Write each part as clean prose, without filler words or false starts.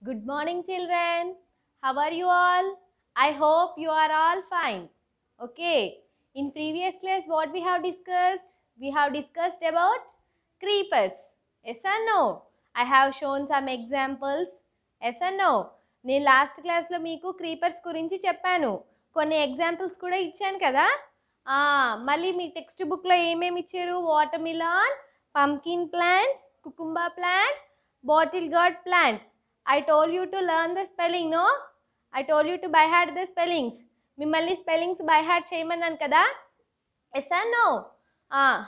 Good morning, children. How are you all? I hope you are all fine. Okay. In previous class, what we have discussed? We have discussed about creepers. Yes or no? I have shown some examples. Yes or no? నేను last క్లాస్లో మీకు creepers గురించి చెప్పాను. కొన్ని examples కూడా ఇచ్చాను కదా. మళ్ళీ మీ టెక్స్ట్ బుక్లో ఏమేమి ఇచ్చారు? Water melon, pumpkin plant, cucumber plant, bottle gourd plant. I told you to learn the spelling, no? I told you to by heart the spellings. మిమ్మల్ని స్పెల్లింగ్స్ బై హార్ట్ చేయమన్నాను కదా. Yes or no?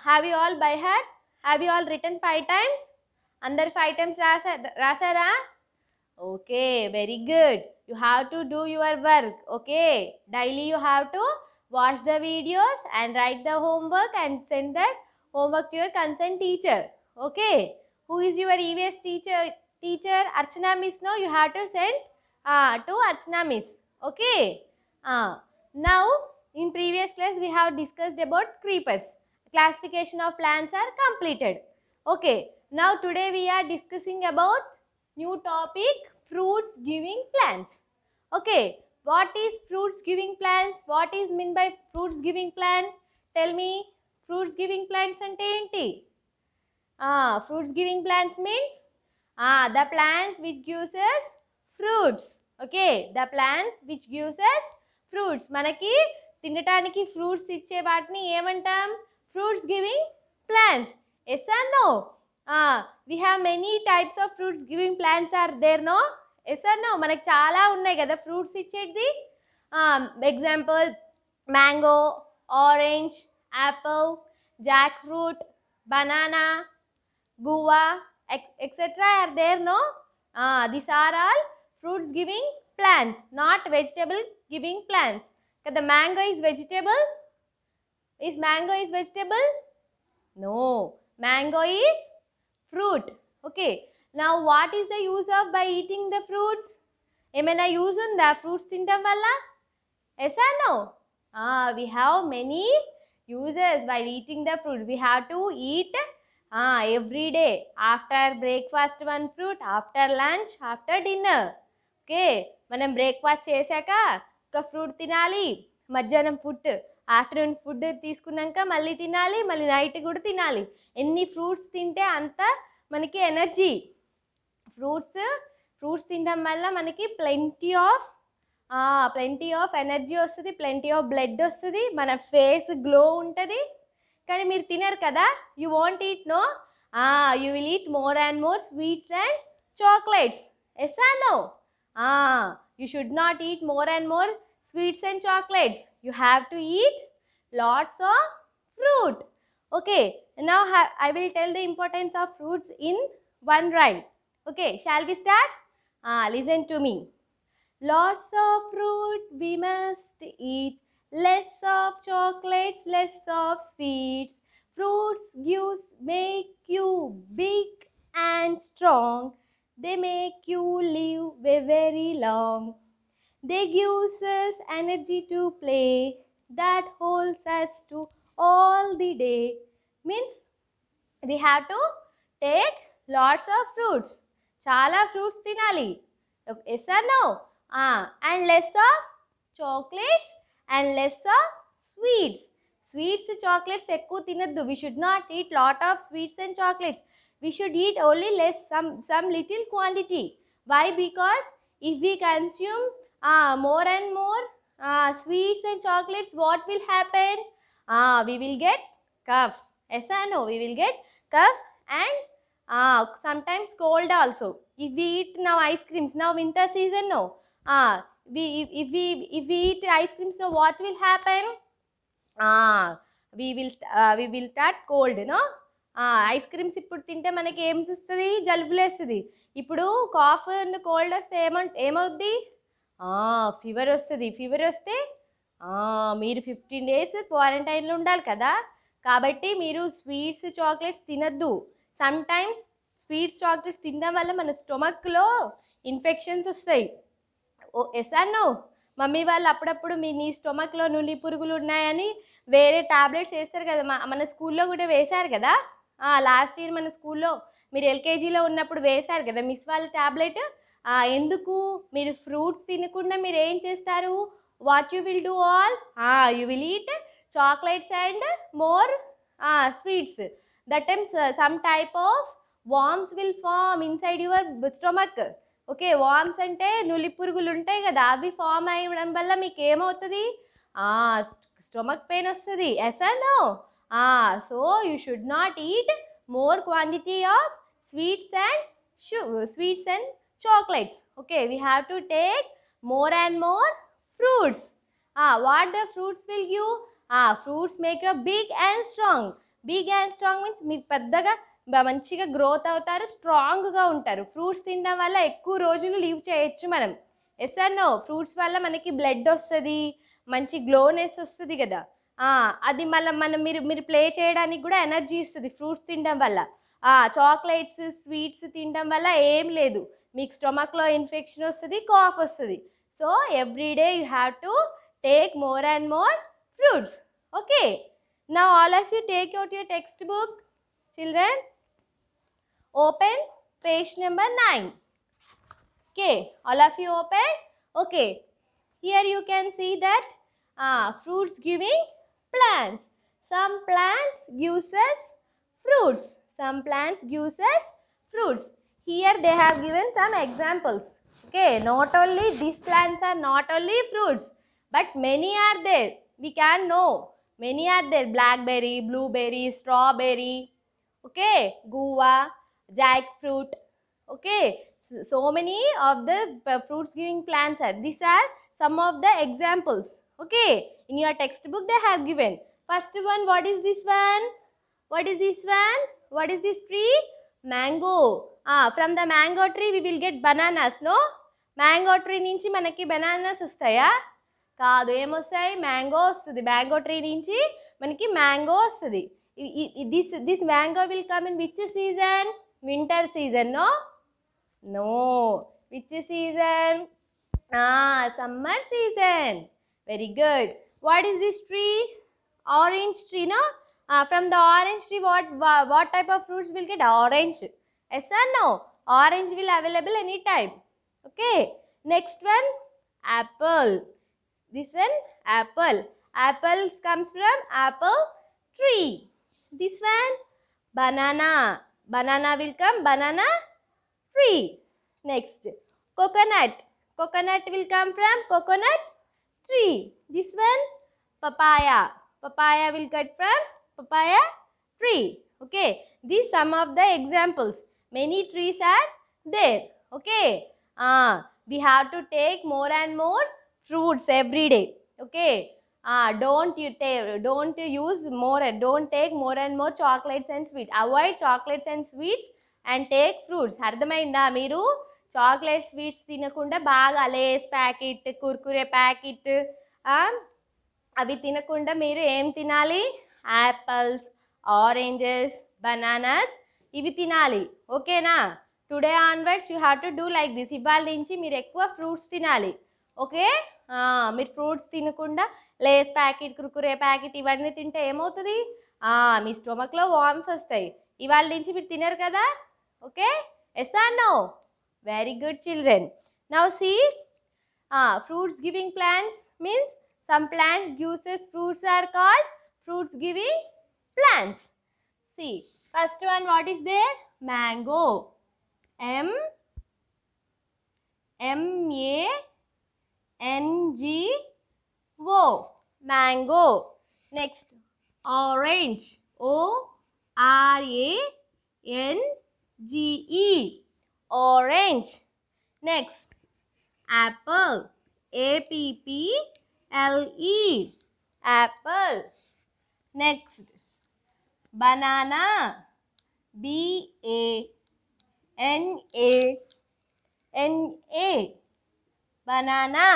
Have you all by heart? Have you all written 5 times? అందరు 5 times రాసారా? Okay, very good. You have to do your work. Okay, daily you have to watch the videos and write the homework and send that homework to your concerned teacher. Okay, who is your EVS teacher? Archana miss. No, you have to send to Archana miss. Okay. Now in previous class we have discussed about creepers. Classification of plants are completed. Okay, now today we are discussing about new topic, fruits giving plants. Okay, what is fruits giving plants? What is mean by fruits giving plant? Tell me, fruits giving plants ante enti? Fruits giving plants means the plants which gives us fruits. Okay, the plants which gives us fruits. మనకి తినటానికి fruits ఇచ్చే వాటిని ఏమంటాం? Fruits giving plants. Yes or no? We have many types of fruits giving plants are there, no? Yes or no? మనకి చాలా ఉన్నాయి కదా fruits ఇచ్చేది. Example mango, orange, Apple, Jack fruit, banana, guava, etc. are there, no? These are all fruits giving plants, not vegetable giving plants. The mango is vegetable? Is mango is vegetable? No, mango is fruit. Okay, now what is the use of by eating the fruits? ఏమైనా use ఉందా fruits తినడం వల్ల? Yes or no? We have many uses by eating the fruit. We have to eat every day. After breakfast one fruit, after lunch, after dinner. Okay, మనం breakfast చేశాక ఒక fruit తినాలి, మధ్యాహ్నం food, afternoon food తీసుకున్నాక మళ్ళీ తినాలి, మళ్ళీ night కూడా తినాలి. ఎన్ని ఫ్రూట్స్ తింటే అంత మనకి ఎనర్జీ. ఫ్రూట్స్ తినడం వల్ల మనకి ప్లెంటీ ఆఫ్ ఎనర్జీ వస్తుంది, ప్లెంటీ ఆఫ్ బ్లడ్ వస్తుంది, మన ఫేస్ గ్లో ఉంటుంది. కానీ మీరు తినరు కదా, you want eat, no? You will eat more and more sweets and chocolates. Yes or no? You should not eat more and more sweets and chocolates. You have to eat lots of fruit. Okay, now I will tell the importance of fruits in one rhyme. Okay, shall we start? Listen to me. Lots of fruit we must eat, less of chocolates, less of sweets. Fruits make you big and strong. They make you live very long. They gives us energy to play, that holds us to all the day. Means we have to take lots of fruits. Chala fruits tinali. Yes or no? And less of chocolates and less of sweets. Sweets, chocolates ekku tinaddu. We should not eat lot of sweets and chocolates. We should eat only less, some little quantity. Why? Because if we consume more and more sweets and chocolates, what will happen? We will get cough. Yes or no? We will get cough and sometimes cold also. If we eat now ice creams, now winter season, no? If we eat ice creams, now what will happen? We will start cold, no? Ice creams ఇప్పుడు తింటే మనకి ఏం వస్తుంది? జలుబులేస్తుంది. ఇప్పుడు cough and cold వస్తే ఏమవుద్ది? Fever వస్తుంది. Fever వస్తే మీరు 15 days క్వారంటైన్లో ఉండాలి కదా. కాబట్టి మీరు స్వీట్స్, చాక్లెట్స్ తినద్దు. సమ్ టైమ్స్ స్వీట్స్, చాక్లెట్స్ తినడం వల్ల మన స్టొమక్లో ఇన్ఫెక్షన్స్ వస్తాయి. Yes or no? మమ్మీ వాళ్ళు అప్పుడప్పుడు నీ స్టొమక్లో నులి పురుగులు ఉన్నాయని వేరే టాబ్లెట్స్ వేస్తారు కదా. మన స్కూల్లో కూడా వేశారు కదా. లాస్ట్ ఇయర్ మన స్కూల్లో మీరు ఎల్కేజీలో ఉన్నప్పుడు వేశారు కదా మిస్ వాళ్ళ టాబ్లెట్. ఎందుకు మీరు ఫ్రూట్స్ తినకుండా మీరు ఏం చేస్తారు? What you will do all? You will eat chocolates and more sweets. That times some type of worms will form inside your stomach. Okay, worms అంటే నులి పురుగులు ఉంటాయి కదా, అవి ఫామ్ అయ్యడం వల్ల మీకు ఏమవుతుంది? స్టొమక్ పెయిన్ వస్తుంది. Yes or no? So you should not eat more quantity of sweets and chocolates. Okay, we have to take more and more fruits. What the fruits will give? Fruits make you big and strong. Big and strong means మీరు పెద్దగా మంచిగా growth అవుతారు, స్ట్రాంగ్గా ఉంటారు. Fruits తినడం వల్ల ఎక్కువ రోజులు లీవ్ చేయొచ్చు మనం. Yes or no? ఫ్రూట్స్ వల్ల మనకి బ్లడ్ వస్తుంది, మంచి గ్లోనెస్ వస్తుంది కదా. అది మళ్ళీ మీరు ప్లే చేయడానికి కూడా ఎనర్జీ ఇస్తుంది ఫ్రూట్స్ తినడం వల్ల. చాక్లెట్స్ స్వీట్స్ తినడం వల్ల ఏం లేదు, మీకు స్టొమక్లో ఇన్ఫెక్షన్ వస్తుంది, కాఫ్ వస్తుంది. So everyday you have to take more and more fruits. Okay, now all of you take out your text book. Children, open page number 9. Okay, all of you open. Okay, here you can see that fruits giving plants. Some plants gives us fruits. Some plants gives us fruits. Here they have given some examples. Okay, not only these plants are not only fruits, but many are there. We can know many are there. Blackberry, blueberry, strawberry. Okay, guava, jackfruit. Okay, so many of the fruits giving plants are. These are some of the examples. Okay, in your textbook they have given. First one, what is this one? What is this one? What is this tree? Mango. From the mango tree we will get bananas, no? Mango tree నుంచి మనకి bananas వస్తాయా? కాదు, ఏమొస్తాయి? Mango వస్తుంది. Mango tree నుంచి మనకి mango వస్తుంది. This mango will come in which season? Winter season, no? No. Which season? Summer season. Very good. What is this tree? Orange tree, no? From the orange tree what type of fruits will get? Orange. Yes or no? Orange will available any time. Okay, next one, apple. This one, apple. Apples comes from apple tree. This one, banana. Banana will come banana tree. Next, coconut. Coconut will come from coconut tree. This one, papaya. Papaya will get from papaya tree. Okay, these some of the examples. Many trees are there. Okay, we have to take more and more fruits every day. Okay, don't use more, don't take more and more chocolates and sweets. Avoid chocolates and sweets and take fruits. అర్థమైందా? మీరు chocolate sweets తినకుండా బాగా Lay's packet, Kurkure packet అవి తినకుండా మీరు ఏం తినాలి? Apples, oranges, bananas ఇవి తినాలి. ఓకేనా? Today onwards you have to do like this. ఇవాళ నుంచి మీరు ఎక్కువ ఫ్రూట్స్ తినాలి. ఓకే, మీరు ఫ్రూట్స్ తినకుండా లేస్ ప్యాకెట్, కుర్కురే ప్యాకెట్ ఇవన్నీ తింటే ఏమవుతుంది? మీ స్టొమక్లో వార్మ్స్ వస్తాయి. ఇవాళ నుంచి మీరు తినరు కదా. Okay, yes or no? Very good children. Now see, fruits giving plants means some plants gives us fruits are called fruits giving plants. See, first one, what is there? Mango. M-A-N-G-O. Mango. Next, orange. O-R-A-N-G-E. Orange. Next, apple. A-P-P-L-E. Apple. Next, banana. B-A-N-A-N-A. Banana.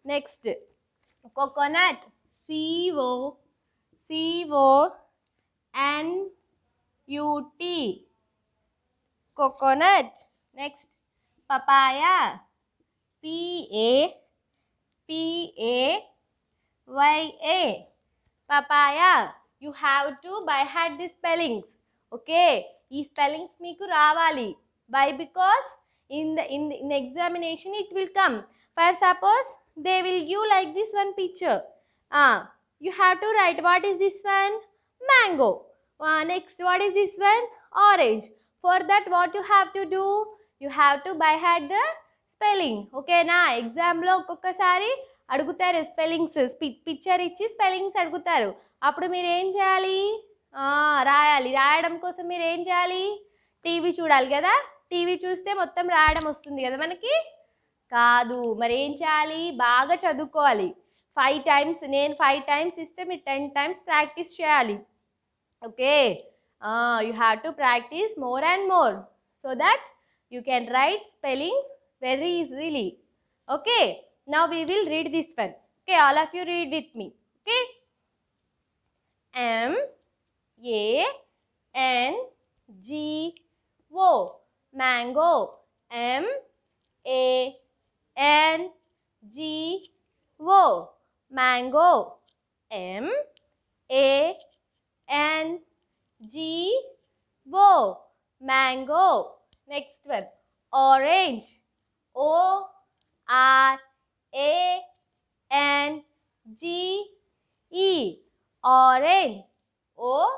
Next, coconut. C-O-C-O-N-U-T. Coconut. Next, papaya. P-A-P-A-Y-A. Papaya. You have to by heart the spellings. Okay, ఈ spellings మీకు రావాలి. Why? Because in the examination it will come. For suppose they will give like this one picture. You have to write what is this one? Mango. Next, what is this one? Orange. For that what you have to do? You have to by heart the spelling. Okay na? Exam lo ఒక్కొక్కసారి అడుగుతారు spellings, picture ఇచ్చి spellings అడుగుతారు. అప్పుడు మీరు ఏం చేయాలి? రాయాలి. రాయడం కోసం మీరు ఏం చేయాలి? టీవీ చూడాలి కదా. టీవీ చూస్తే మొత్తం రాయడం వస్తుంది కదా మనకి? కాదు. మరి ఏం చేయాలి? బాగా చదువుకోవాలి. 5 times, నేను 5 times ఇస్తే మీరు 10 times ప్రాక్టీస్ చేయాలి. Okay, you have to practice more and more so that you can write spellings very easily. Okay, now we will read this one. Okay, all of you read with me. Okay, M-A-N-G-O, mango. M-A-N-G-O, mango. M-A-N-G-O, mango. Next one, orange. O-R-A-N-G-E, orange. O-R-A-N-G-E,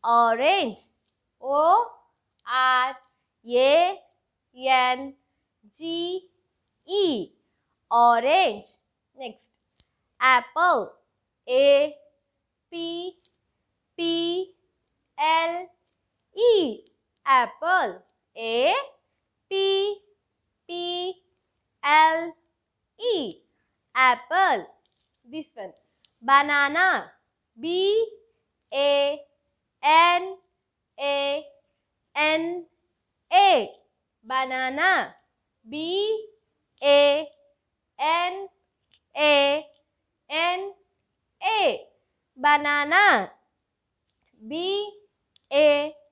orange. O-R-A-N-G-E, orange. Next, apple. A-P-P-L-E, apple. A-P-P-L-E, apple. This one, banana. B-A-N-A-N-A, banana. B-A-N-A-N-A, banana. B-A-N-A-N-A,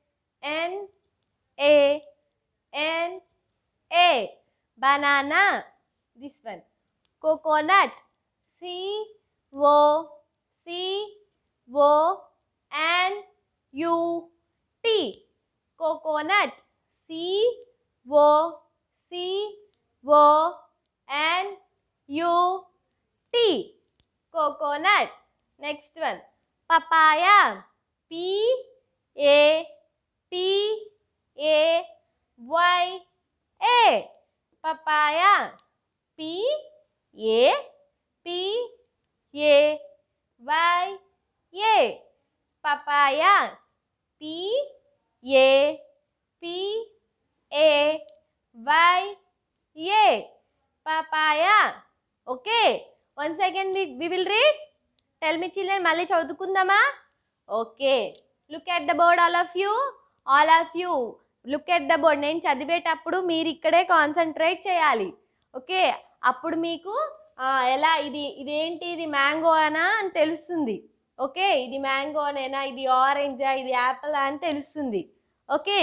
banana. This one, coconut. C-O-C-O-N-U-T, coconut. C-O-C-O-N-U-T, coconut. Next one, papaya. P-A-P-A-Y-A, papaya. P-A-P-A-Y-A, papaya. P-A-P-A-Y-A, papaya. Okay, once again we will read. Tell me children, మళ్ళీ చదువుకుందామా? Okay, look at the board all of you. Look at the board. నేను చదివేటప్పుడు మీరు ఇక్కడే concentrate చేయాలి. Okay, అప్పుడు మీకు ఎలా ఇదేంటి, ఇది మ్యాంగో అనా అని తెలుస్తుంది. ఓకే, ఇది మ్యాంగో అనేనా, ఇది ఆరెంజా, ఇది యాపిల్ అని తెలుస్తుంది. ఓకే,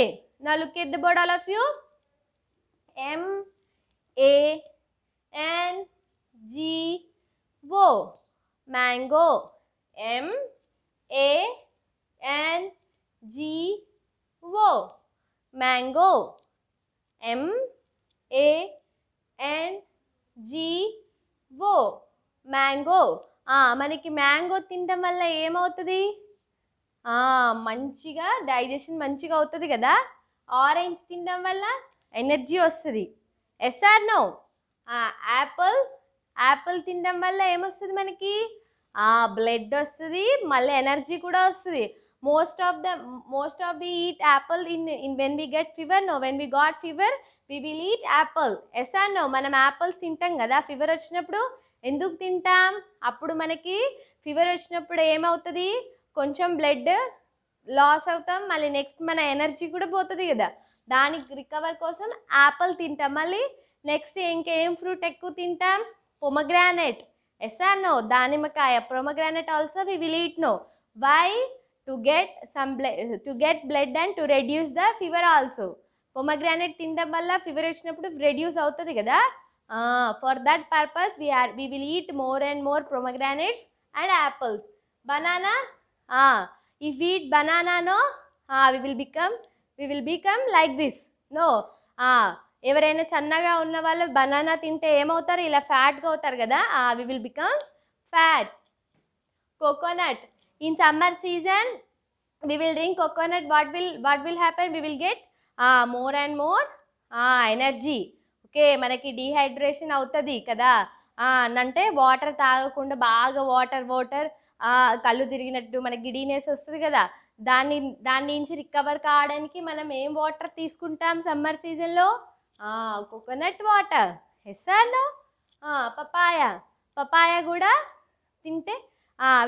నా look at the board all of you. M-A-N-G-O, mango. M-A-N-G-O, mango. M-A-N-G-O, mango. మనకి మ్యాంగో తినడం వల్ల ఏమవుతుంది? మంచిగా డైజెషన్ మంచిగా అవుతుంది కదా. ఆరెంజ్ తినడం వల్ల ఎనర్జీ వస్తుంది. Yes or no? యాపిల్ తినడం వల్ల ఏమొస్తుంది మనకి? బ్లడ్ వస్తుంది, మళ్ళీ ఎనర్జీ కూడా వస్తుంది. Most of we eat apple in when we get fever. No, when we got fever we will eat apple. Yes or no? మనం యాపిల్స్ తింటాం కదా ఫీవర్ వచ్చినప్పుడు. ఎందుకు తింటాం? అప్పుడు మనకి ఫీవర్ వచ్చినప్పుడు ఏమవుతుంది? కొంచెం బ్లడ్ లాస్ అవుతాం, మళ్ళీ నెక్స్ట్ మన ఎనర్జీ కూడా పోతుంది కదా. దానికి రికవర్ కోసం యాపిల్ తింటాం. మళ్ళీ నెక్స్ట్ ఇంకేం ఫ్రూట్ ఎక్కువ తింటాం? పొమగ్రానైట్. Yes or no? దానిమ్మకాయ, pomegranate also we will eat. No, why? To get blood and to reduce the fever also. Pomegranate తినడం వల్ల ఫీవర్ వచ్చినప్పుడు రెడ్యూస్ అవుతుంది కదా. For that purpose we will eat more and more pomegranates and apples. Banana, If we eat banana, no, we will become like this. No, ఎవరైనా సన్నగా ఉన్న వాళ్ళు banana తింటే ఏమవుతారు? ఇలా ఫ్యాట్గా అవుతారు కదా. We will become fat. Coconut. In summer season, we will drink coconut. What will happen? We will get more and more energy. Okay, మనకి డీహైడ్రేషన్ అవుతుంది కదా. అంటే వాటర్ తాగకుండా బాగా వాటర్ కళ్ళు తిరిగినట్టు మనకి గిడీనెస్ వస్తుంది కదా. దాని నుంచి రికవర్ కావడానికి మనం ఏం వాటర్ తీసుకుంటాం సమ్మర్ సీజన్లో? Coconut water. Yes or no? Papaya కూడా తింటే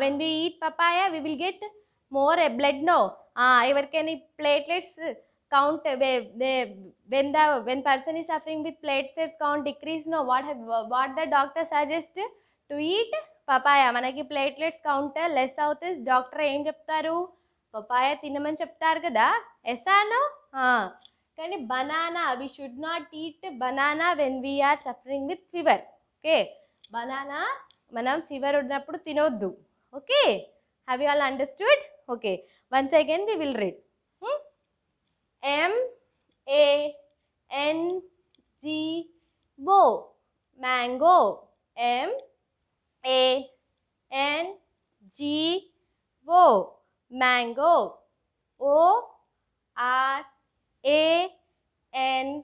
when we eat papaya we will get more blood. No, ఎవరికైనా platelets count when person is suffering with platelets count decrease, no, what the doctor suggest to eat papaya. మనకి platelets count less అవుతుంది, doctor ఏం చెప్తారు? Papaya తినమని చెప్తారు కదా. Yes or no? కానీ banana, we should not eat banana when we are suffering with fever. Okay, banana మనం fever ఉన్నప్పుడు తినొద్దు. Okay, have you all understood? Okay, once again we will read. MANGO, mango. MANGO, mango. ORANGE,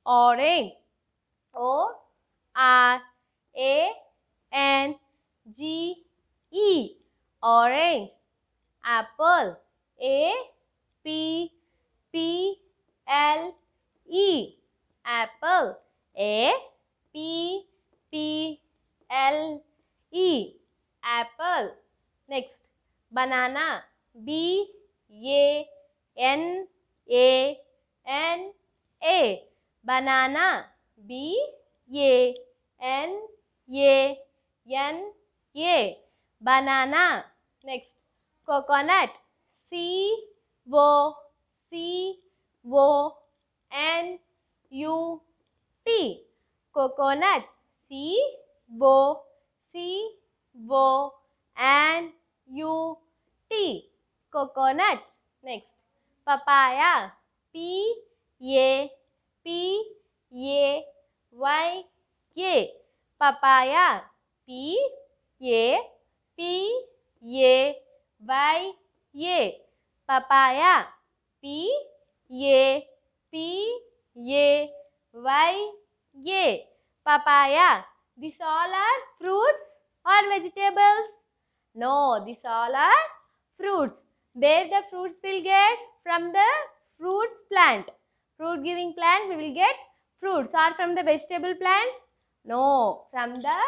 orange. ORANGE, orange. Apple. APPLE, apple. APPLE, apple. Next, banana. BANANA, banana. BANANA, banana. Next, coconut. COCONUT, coconut. COCONUT, coconut. Next, papaya. PAPAYA, papaya. PAPAYA, papaya. PAPAYA, papaya. These all are fruits or vegetables? No, these all are fruits. Where the fruits will get? From the fruits plant. Fruit giving plant we will get fruits. Or from the vegetable plants? No, from the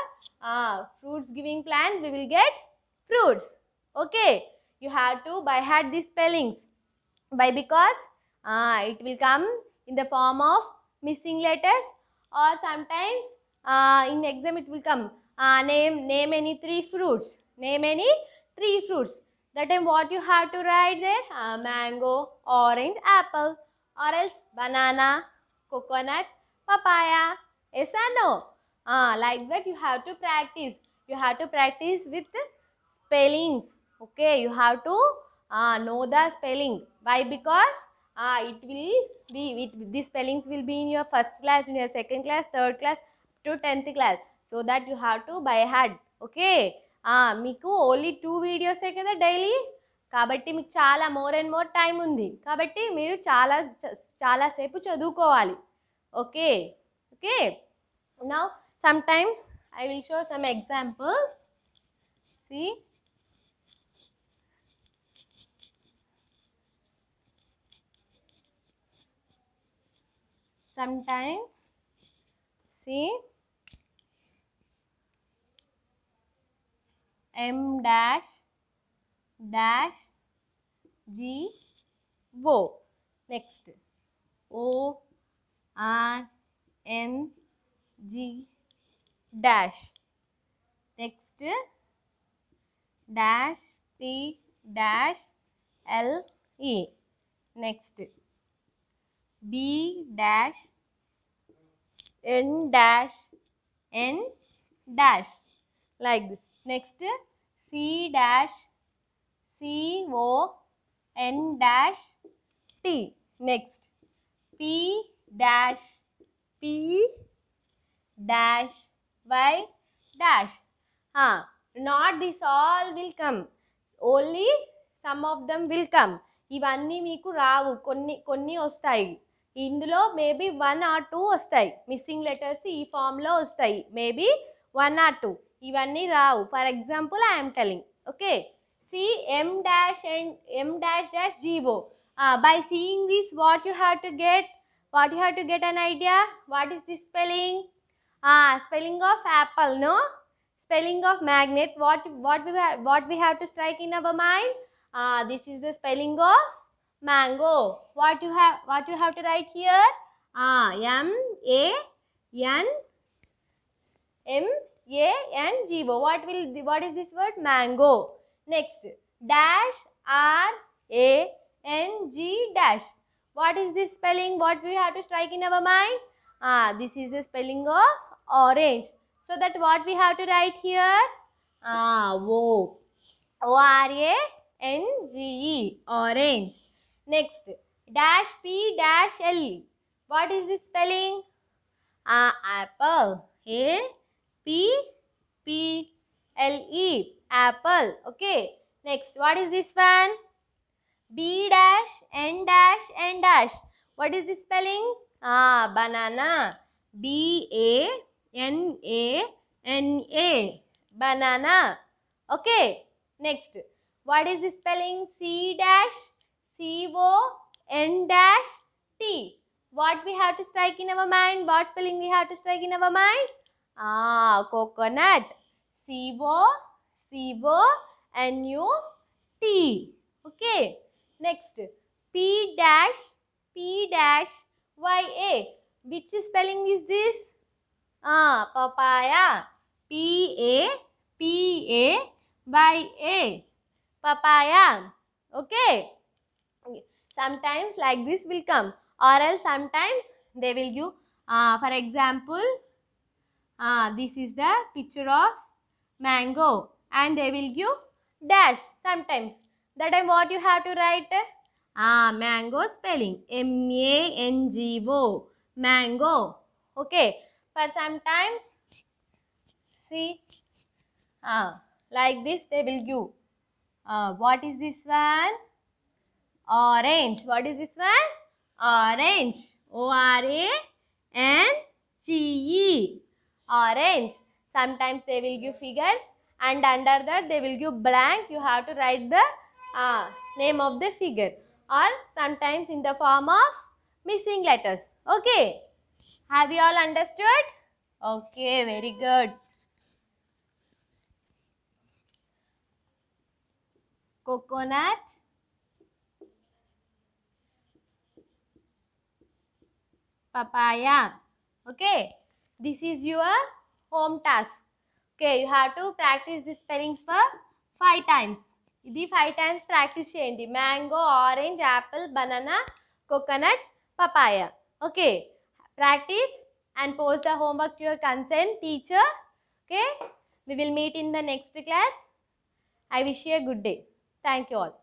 fruits giving plant we will get fruits. Okay, you have to by heart these spellings. Why? Because it will come in the form of missing letters, or sometimes in exam it will come name any 3 fruits. Name any 3 fruits. That time what you have to write there? Mango, orange, apple, or else banana, coconut, papaya. Yes or no? Like that you have to practice. You have to practice with spellings. Okay, you have to know the spelling. Why? Because it will be, these spellings will be in your first class, in your second class, third class to 10th class. So that you have to by heart. Okay, మీకు only 2 వీడియోసే కదా daily, కాబట్టి మీకు చాలా more and more time ఉంది. కాబట్టి మీరు చాలాసేపు చదువుకోవాలి. Okay okay, now sometimes I will show some example. See, sometimes, see, M dash dash G O. Next, O R N G dash. Next, dash P dash L E. Next, B dash N dash N dash, like this. Next, C C dash CON dash T. Next, P dash P dash Y dash. Not this all will come. Only some of them will come. ఇవన్నీ మీకు రావు, కొన్ని వస్తాయి. ఇందులో maybe 1 or 2 వస్తాయి. Missing letters ఈ ఫామ్లో వస్తాయి. Maybe 1 or 2. ఇవన్నీ రావు. For example I'm telling. Okay, see M dash and M dash dash GO. By seeing this, what you have to get an idea. What is this spelling? Spelling of apple, no? Spelling of magnet. What we have to strike in our mind? This is the spelling of mango. What you have to write here? MANGO. What is this word? Mango. Next, dash RANG dash. What is this spelling? What we have to strike in our mind? This is the spelling of orange. So that what we have to write here? ORANGE. Orange. Next, dash P dash L. What is this spelling? Apple. APPLE. Apple. Okay. Next, what is this one? B dash N dash N dash. What is this spelling? Banana. BANANA. Banana. Okay. Next, what is this spelling? C dash CON dash T. What we have to strike in our mind? What spelling we have to strike in our mind? Coconut. CONUT. Okay. Next, P dash YA. Which spelling is this? Papaya. PAPAYA. Papaya. Okay. Sometimes like this will come, or else sometimes they will give, for example, this is the picture of mango and they will give dash sometimes. That time what you have to write? Mango spelling. MANGO. Mango. Okay. For sometimes, see, like this they will give. What is this one? Orange. What is this one? Orange. ORANGE. Orange. Sometimes they will give figures and under that they will give blank. You have to write the name of the figure, or sometimes in the form of missing letters. Okay. Have you all understood? Okay, very good. Coconut. Papaya. Okay. This is your home task. Okay, you have to practice the spellings for 5 times. ఇది 5 times practice చేయండి. Mango, orange, apple, banana, coconut, papaya. Okay. Practice and post the homework to your concerned teacher. Okay. We will meet in the next class. I wish you a good day. Thank you all.